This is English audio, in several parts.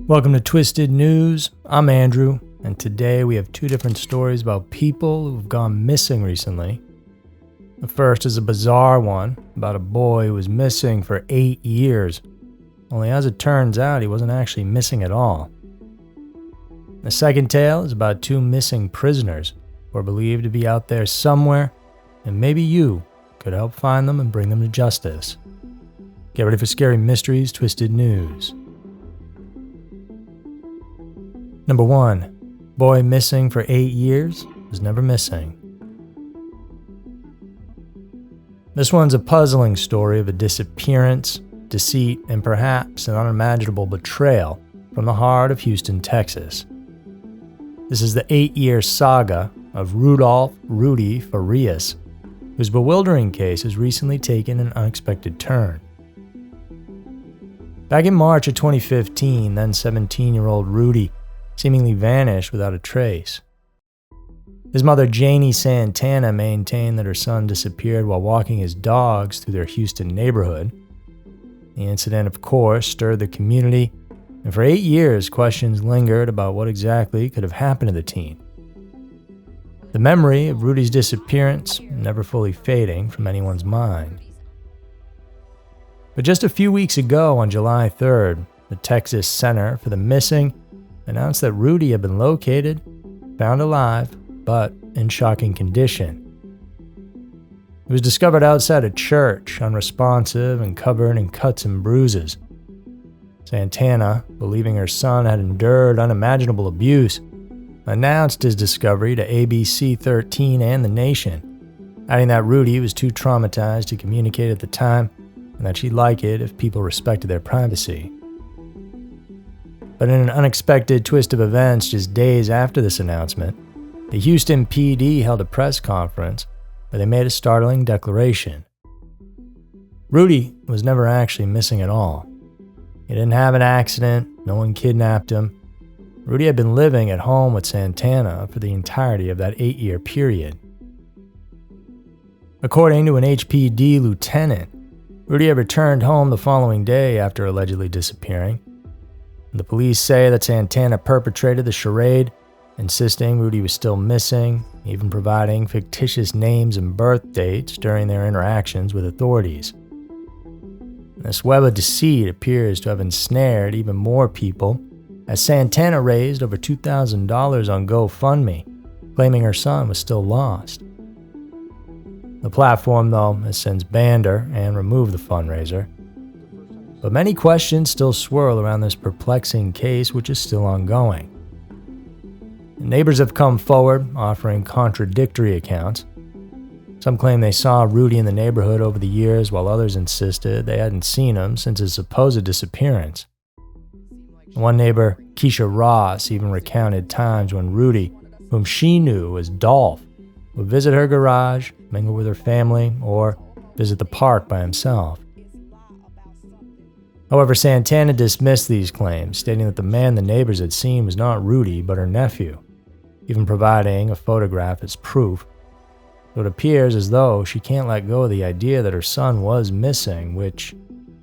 Welcome to Twisted News. I'm Andrew, and today we have two different stories about people who've gone missing recently. The first is a bizarre one about a boy who was missing for 8 years, only as it turns out he wasn't actually missing at all. The second tale is about two missing prisoners who are believed to be out there somewhere, and maybe you could help find them and bring them to justice. Get ready for Scary Mysteries Twisted News. Number 1. Boy missing for 8 years was never missing. This one's a puzzling story of a disappearance, deceit, and perhaps an unimaginable betrayal from the heart of Houston, Texas. This is the 8-year saga of Rudolph Rudy Farias, whose bewildering case has recently taken an unexpected turn. Back in March of 2015, then 17-year-old Rudy seemingly vanished without a trace. His mother, Janie Santana, maintained that her son disappeared while walking his dogs through their Houston neighborhood. The incident, of course, stirred the community, and for 8 years, questions lingered about what exactly could have happened to the teen. The memory of Rudy's disappearance never fully fading from anyone's mind. But just a few weeks ago, on July 3rd, the Texas Center for the Missing announced that Rudy had been located, found alive, but in shocking condition. He was discovered outside a church, unresponsive and covered in cuts and bruises. Santana, believing her son had endured unimaginable abuse, announced his discovery to ABC 13 and The Nation, adding that Rudy was too traumatized to communicate at the time and that she'd like it if people respected their privacy. But in an unexpected twist of events just days after this announcement, the Houston PD held a press conference where they made a startling declaration. Rudy was never actually missing at all. He didn't have an accident, no one kidnapped him. Rudy had been living at home with Santana for the entirety of that 8-year period. According to an HPD lieutenant, Rudy had returned home the following day after allegedly disappearing. The police say that Santana perpetrated the charade, insisting Rudy was still missing, even providing fictitious names and birth dates during their interactions with authorities. This web of deceit appears to have ensnared even more people, as Santana raised over $2,000 on GoFundMe, claiming her son was still lost. The platform, though, has since banned her and removed the fundraiser. But many questions still swirl around this perplexing case, which is still ongoing. Neighbors have come forward, offering contradictory accounts. Some claim they saw Rudy in the neighborhood over the years, while others insisted they hadn't seen him since his supposed disappearance. One neighbor, Keisha Ross, even recounted times when Rudy, whom she knew as Dolph, would visit her garage, mingle with her family, or visit the park by himself. However, Santana dismissed these claims, stating that the man the neighbors had seen was not Rudy, but her nephew, even providing a photograph as proof. So it appears as though she can't let go of the idea that her son was missing, which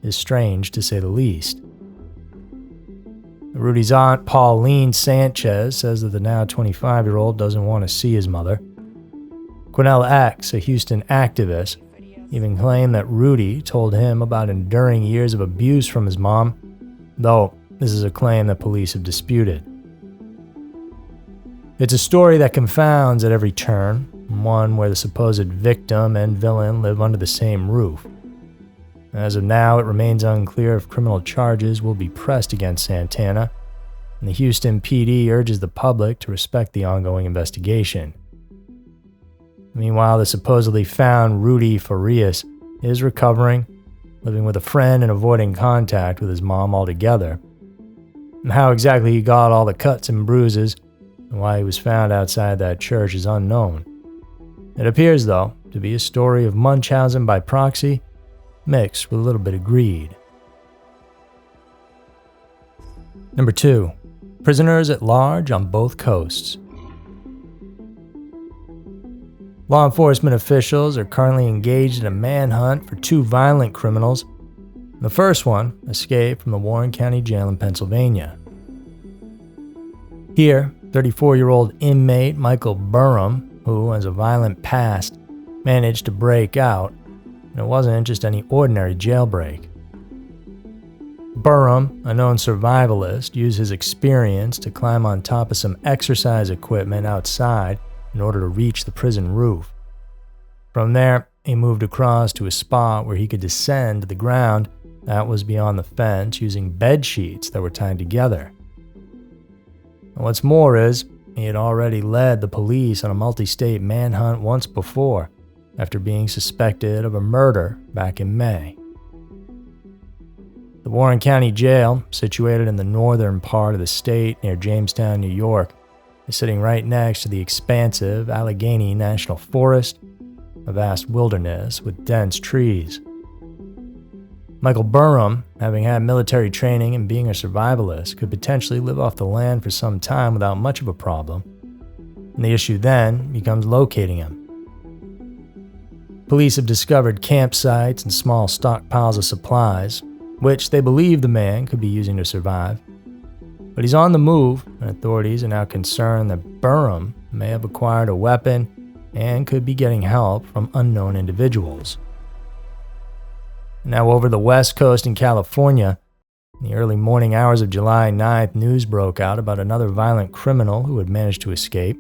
is strange to say the least. Rudy's aunt, Pauline Sanchez, says that the now 25-year-old doesn't want to see his mother. Quinnell X, a Houston activist, even claimed that Rudy told him about enduring years of abuse from his mom, though this is a claim that police have disputed. It's a story that confounds at every turn, one where the supposed victim and villain live under the same roof. As of now, it remains unclear if criminal charges will be pressed against Santana, and the Houston PD urges the public to respect the ongoing investigation. Meanwhile, the supposedly found Rudy Farias is recovering, living with a friend and avoiding contact with his mom altogether. And how exactly he got all the cuts and bruises and why he was found outside that church is unknown. It appears, though, to be a story of Munchausen by proxy, mixed with a little bit of greed. Number 2. Prisoners at large on both coasts. Law enforcement officials are currently engaged in a manhunt for two violent criminals. The first one escaped from the Warren County Jail in Pennsylvania. Here, 34-year-old inmate Michael Burham, who has a violent past, managed to break out, and it wasn't just any ordinary jailbreak. Burham, a known survivalist, used his experience to climb on top of some exercise equipment outside in order to reach the prison roof. From there, he moved across to a spot where he could descend to the ground that was beyond the fence using bed sheets that were tied together. And what's more is, he had already led the police on a multi-state manhunt once before, after being suspected of a murder back in May. The Warren County Jail, situated in the northern part of the state near Jamestown, New York, is sitting right next to the expansive Allegheny National Forest, a vast wilderness with dense trees. Michael Burham, having had military training and being a survivalist, could potentially live off the land for some time without much of a problem, and the issue then becomes locating him. Police have discovered campsites and small stockpiles of supplies, which they believe the man could be using to survive. But he's on the move, and authorities are now concerned that Burham may have acquired a weapon and could be getting help from unknown individuals. Now over the West Coast in California, in the early morning hours of July 9th, news broke out about another violent criminal who had managed to escape.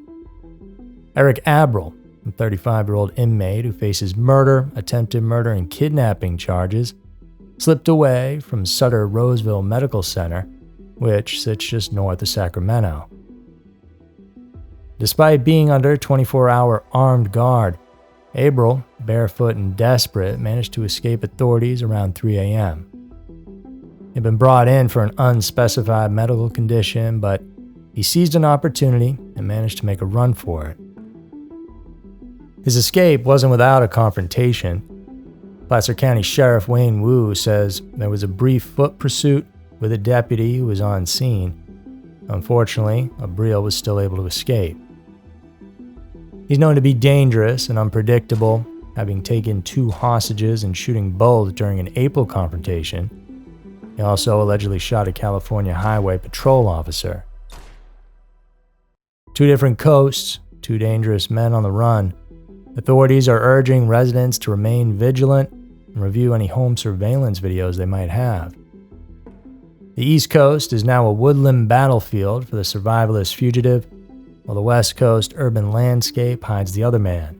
Eric Abril, a 35-year-old inmate who faces murder, attempted murder, and kidnapping charges, slipped away from Sutter Roseville Medical Center, which sits just north of Sacramento. Despite being under 24-hour armed guard, Abril, barefoot and desperate, managed to escape authorities around 3 a.m. He'd been brought in for an unspecified medical condition, but he seized an opportunity and managed to make a run for it. His escape wasn't without a confrontation. Placer County Sheriff Wayne Wu says there was a brief foot pursuit with a deputy who was on scene. Unfortunately, Abril was still able to escape. He's known to be dangerous and unpredictable, having taken 2 hostages and shooting both during an April confrontation. He also allegedly shot a California Highway Patrol officer. 2 different coasts, 2 dangerous men on the run. Authorities are urging residents to remain vigilant and review any home surveillance videos they might have. The East Coast is now a woodland battlefield for the survivalist fugitive, while the West Coast urban landscape hides the other man.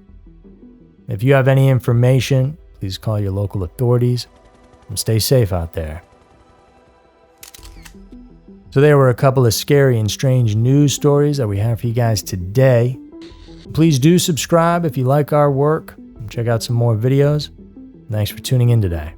If you have any information, please call your local authorities and stay safe out there. So there were a couple of scary and strange news stories that we have for you guys today. Please do subscribe if you like our work and check out some more videos. Thanks for tuning in today.